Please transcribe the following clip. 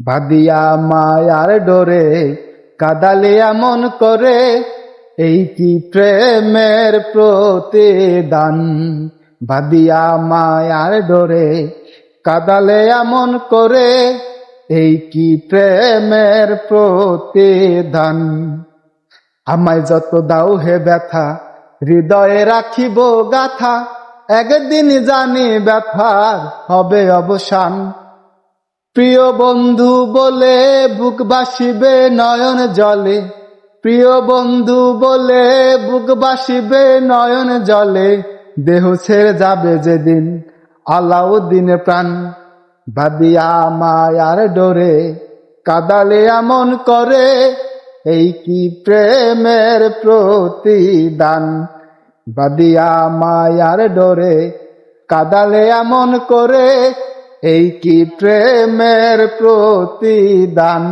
বাদিয়া মায়ার ডোরে কাদালে এমন করে, এই কি প্রেমের প্রতিদান। বাদিয়া মায়ার ডোরে কাদালে এমন করে, এই কি প্রেমের প্রতিদান। আমায় যত দাও হে ব্যথা, হৃদয়ে রাখিব গাথা, একদিন জানি ব্যথার হবে অবসান। প্রিয় বন্ধু বলে বুক বাসিবে নয়ন জলে, প্রিয় বন্ধু বলে বুক বাসিবে নয়ন জলে, দেহ ছেড়ে যাবে যেদিন আলাউদ্দিনের প্রাণ। বাদিয়া মায়ার ডোরে কাদালে এমন করে, এই কি প্রেমের প্রতিদান। বাদিয়া মায়ার ডোরে কাদালে এমন করে, এই কি প্রেমের প্রতিদান।